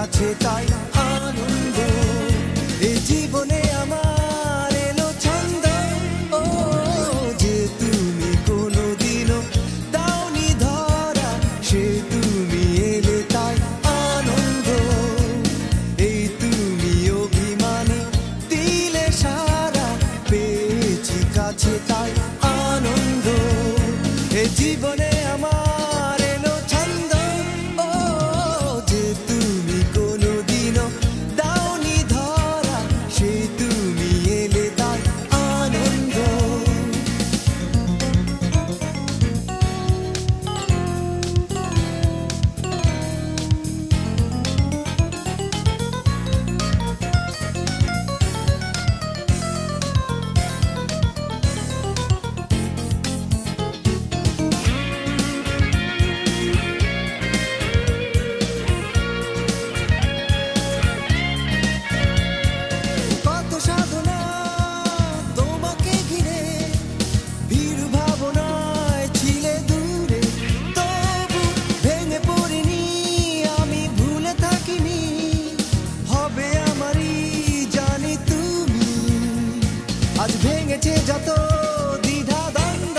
কাছে তাই আনন্দ। এই জীবনে আমার এলো ছন্দ, ও যে তুমি কোনোদিনও দাওনি ধরা, সে তুমি এলে তাই আনন্দ। এই তুমি অভিমানী দিলে সারা, পেয়েছি কাছে তাই আনন্দ। এই জীবনে আমার এলো ছন্দ, ও যে তুমি কোনোদিনও দাওনি ধরা, সে তুমি এলে তাই আনন্দ। কত সাধনা তোমাকে ঘিরে, ভীরু ভাবনায় ছিলে দূরে, তবু ভেঙে পড়িনি, আমি ভুলে থাকিনি, হবে আমারই জানি তুমি। আজ ভেঙেছে যত দ্বিধা দ্বন্দ্ব,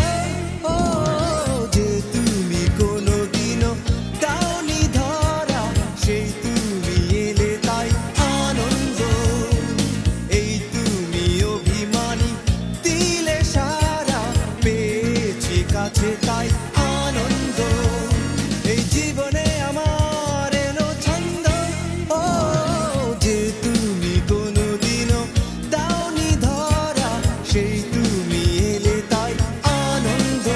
ও যে তুমি কোনোদিনও দাওনি ধরা, সেই তুমি এলে তাই আনন্দ। এই তুমি অভিমানী দিলে সারা, পেয়েছি কাছে তাই আনন্দ। এই জীবনে আমার এলো ছন্দ, ও যে তুমি কোনোদিনও দাওনি ধরা, সেই তুমি এলে তাই আনন্দ।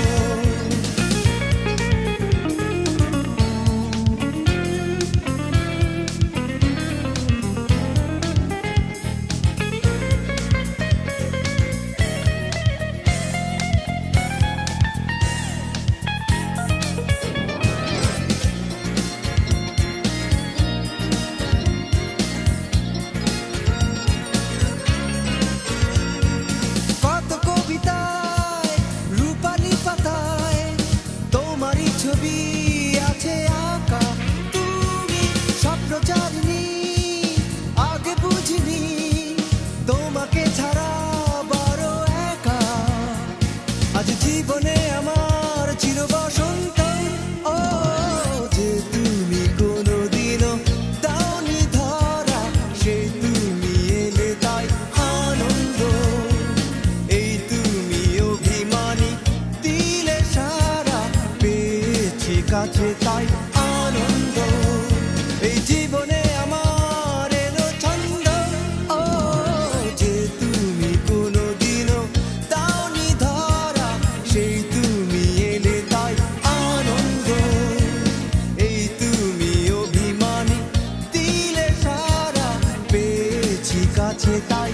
কত কবিতায় রূপালি পাতায় তোমারই ছবি আছে আঁকা, তুমি স্বপ্নচারিণী, আগে বুঝিনি তোমাকে ছাড়া বড় একা। আজ জীবনে আমার চির বসন্ত, ও যে তুমি কোনোদিনও দাওনি ধরা, সেই তুমি এলে তাই আনন্দ। এই তুমি অভিমানী দিলে সারা, পেয়েছি কাছে তাই আনন্দ। এই জীবনে আমার এলো ছন্দ, ও যে তুমি কোনোদিনও দাওনি ধরা, সেই তুমি এলে তাই আনন্দ। এই তুমি অভিমানী দিলে সারা, পেয়েছি কাছে তাই